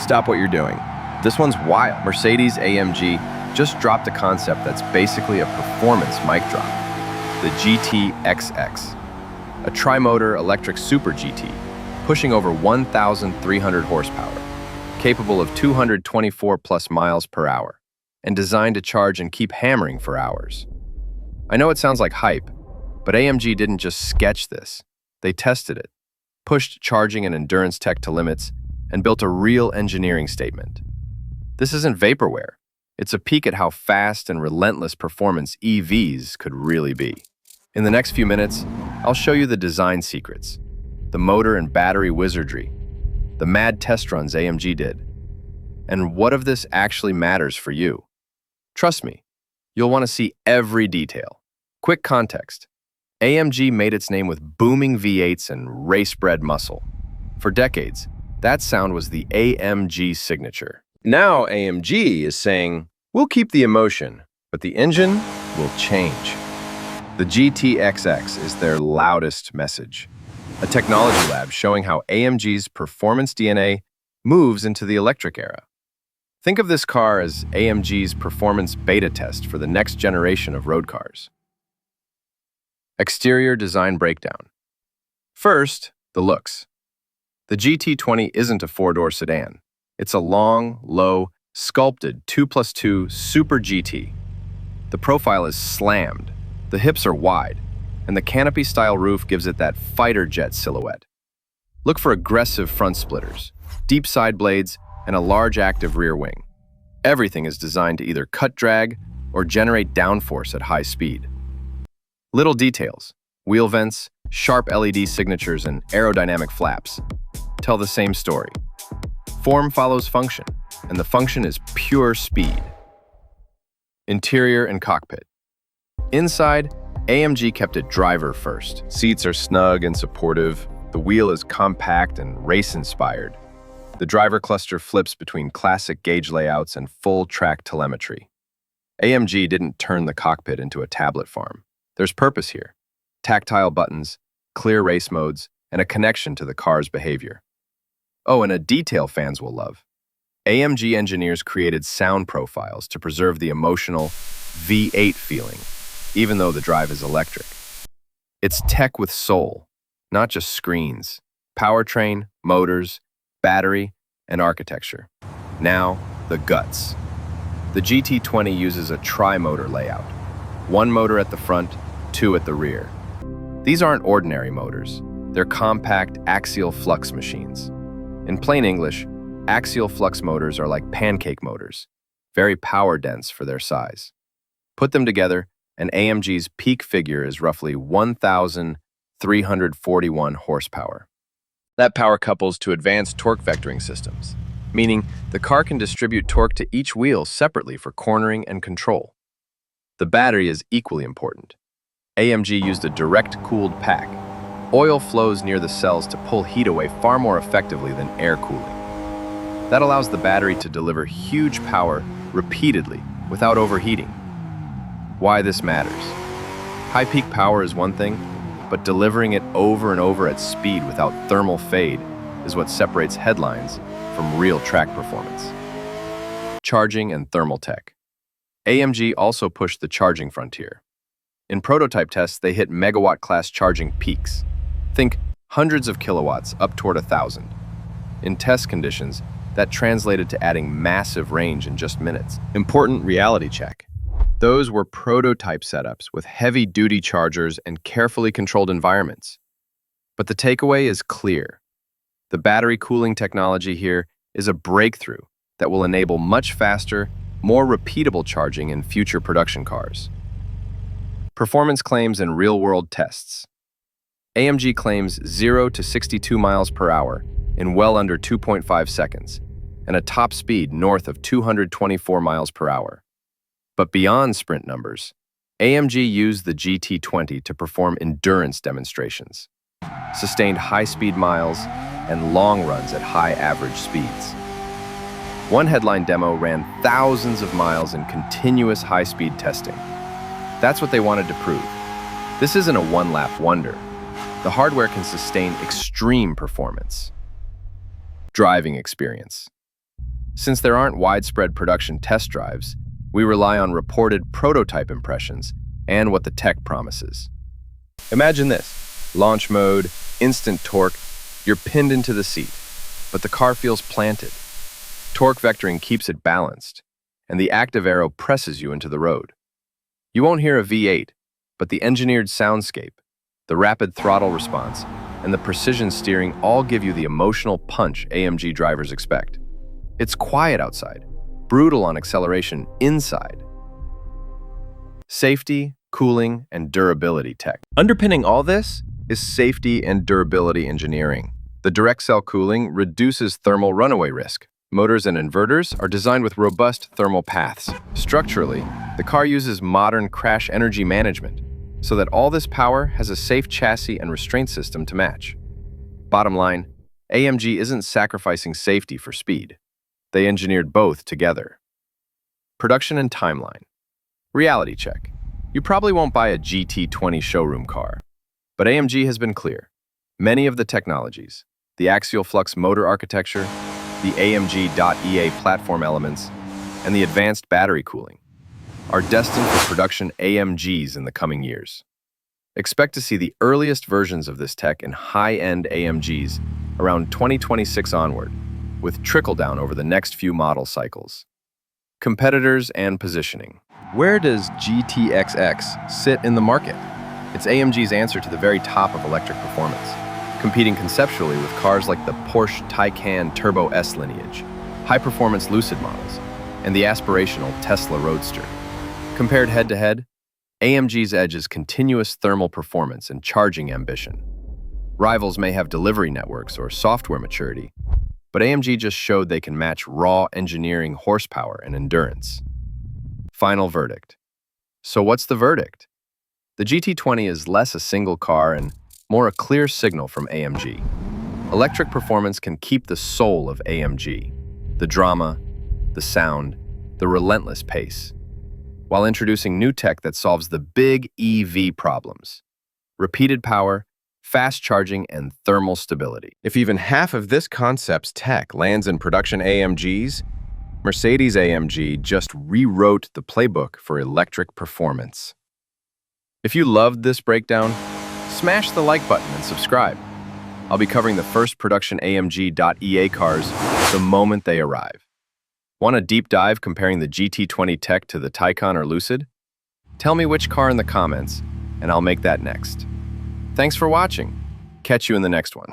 Stop what you're doing. This one's wild. Mercedes-AMG just dropped a concept that's basically a performance mic drop. The GT XX. A tri-motor electric super GT, pushing over 1,300 horsepower, capable of 224 plus miles per hour, and designed to charge and keep hammering for hours. I know it sounds like hype, but AMG didn't just sketch this. They tested it, pushed charging and endurance tech to limits, and built a real engineering statement. This isn't vaporware. It's a peek at how fast and relentless performance EVs could really be. In the next few minutes, I'll show you the design secrets, the motor and battery wizardry, the mad test runs AMG did, and what of this actually matters for you. Trust me, you'll want to see every detail. Quick context. AMG made its name with booming V8s and race-bred muscle. For decades, that sound was the AMG signature. Now AMG is saying, we'll keep the emotion, but the engine will change. The GT XX is their loudest message, a technology lab showing how AMG's performance DNA moves into the electric era. Think of this car as AMG's performance beta test for the next generation of road cars. Exterior design breakdown. First, the looks. The GT20 isn't a four-door sedan. It's a long, low, sculpted 2+2 Super GT. The profile is slammed, the hips are wide, and the canopy-style roof gives it that fighter jet silhouette. Look for aggressive front splitters, deep side blades, and a large active rear wing. Everything is designed to either cut drag or generate downforce at high speed. Little details, wheel vents, sharp LED signatures, and aerodynamic flaps tell the same story. Form follows function, and the function is pure speed. Interior and cockpit. Inside, AMG kept it driver first. Seats are snug and supportive. The wheel is compact and race-inspired. The driver cluster flips between classic gauge layouts and full-track telemetry. AMG didn't turn the cockpit into a tablet farm. There's purpose here. Tactile buttons, clear race modes, and a connection to the car's behavior. Oh, and a detail fans will love. AMG engineers created sound profiles to preserve the emotional V8 feeling, even though the drive is electric. It's tech with soul, not just screens. Powertrain, motors, battery, and architecture. Now, the guts. The GT20 uses a tri-motor layout. One motor at the front, two at the rear. These aren't ordinary motors. They're compact axial flux machines. In plain English, axial flux motors are like pancake motors, very power-dense for their size. Put them together, and AMG's peak figure is roughly 1,341 horsepower. That power couples to advanced torque vectoring systems, meaning the car can distribute torque to each wheel separately for cornering and control. The battery is equally important. AMG used a direct-cooled pack. Oil flows near the cells to pull heat away far more effectively than air cooling. That allows the battery to deliver huge power repeatedly without overheating. Why this matters? High peak power is one thing, but delivering it over and over at speed without thermal fade is what separates headlines from real track performance. Charging and thermal tech. AMG also pushed the charging frontier. In prototype tests, they hit megawatt-class charging peaks. Think hundreds of kilowatts up toward 1,000. In test conditions, that translated to adding massive range in just minutes. Important reality check. Those were prototype setups with heavy-duty chargers and carefully controlled environments. But the takeaway is clear. The battery cooling technology here is a breakthrough that will enable much faster, more repeatable charging in future production cars. Performance claims and real-world tests. AMG claims 0 to 62 miles per hour in well under 2.5 seconds, and a top speed north of 224 miles per hour. But beyond sprint numbers, AMG used the GT20 to perform endurance demonstrations, sustained high-speed miles, and long runs at high average speeds. One headline demo ran thousands of miles in continuous high-speed testing. That's what they wanted to prove. This isn't a one-lap wonder. The hardware can sustain extreme performance. Driving experience. Since there aren't widespread production test drives, we rely on reported prototype impressions and what the tech promises. Imagine this: launch mode, instant torque, you're pinned into the seat, but the car feels planted. Torque vectoring keeps it balanced, and the active aero presses you into the road. You won't hear a V8, but the engineered soundscape, the rapid throttle response, and the precision steering all give you the emotional punch AMG drivers expect. It's quiet outside, brutal on acceleration inside. Safety, cooling, and durability tech. Underpinning all this is safety and durability engineering. The direct cell cooling reduces thermal runaway risk. Motors and inverters are designed with robust thermal paths. Structurally, the car uses modern crash energy management so that all this power has a safe chassis and restraint system to match. Bottom line, AMG isn't sacrificing safety for speed. They engineered both together. Production and timeline. Reality check. You probably won't buy a GT20 showroom car, but AMG has been clear. Many of the technologies, the axial flux motor architecture, the AMG.EA platform elements, and the advanced battery cooling, are destined for production AMGs in the coming years. Expect to see the earliest versions of this tech in high-end AMGs around 2026 onward, with trickle-down over the next few model cycles. Competitors and positioning. Where does GT XX sit in the market? It's AMG's answer to the very top of electric performance, competing conceptually with cars like the Porsche Taycan Turbo S lineage, high-performance Lucid models, and the aspirational Tesla Roadster. Compared head-to-head, AMG's edge is continuous thermal performance and charging ambition. Rivals may have delivery networks or software maturity, but AMG just showed they can match raw engineering horsepower and endurance. Final verdict. So what's the verdict? The GT20 is less a single car and more a clear signal from AMG. Electric performance can keep the soul of AMG, the drama, the sound, the relentless pace, while introducing new tech that solves the big EV problems: repeated power, fast charging, and thermal stability. If even half of this concept's tech lands in production AMGs, Mercedes-AMG just rewrote the playbook for electric performance. If you loved this breakdown, smash the like button and subscribe. I'll be covering the first production AMG.EA cars the moment they arrive. Want a deep dive comparing the GT20 tech to the Taycan or Lucid? Tell me which car in the comments, and I'll make that next. Thanks for watching. Catch you in the next one.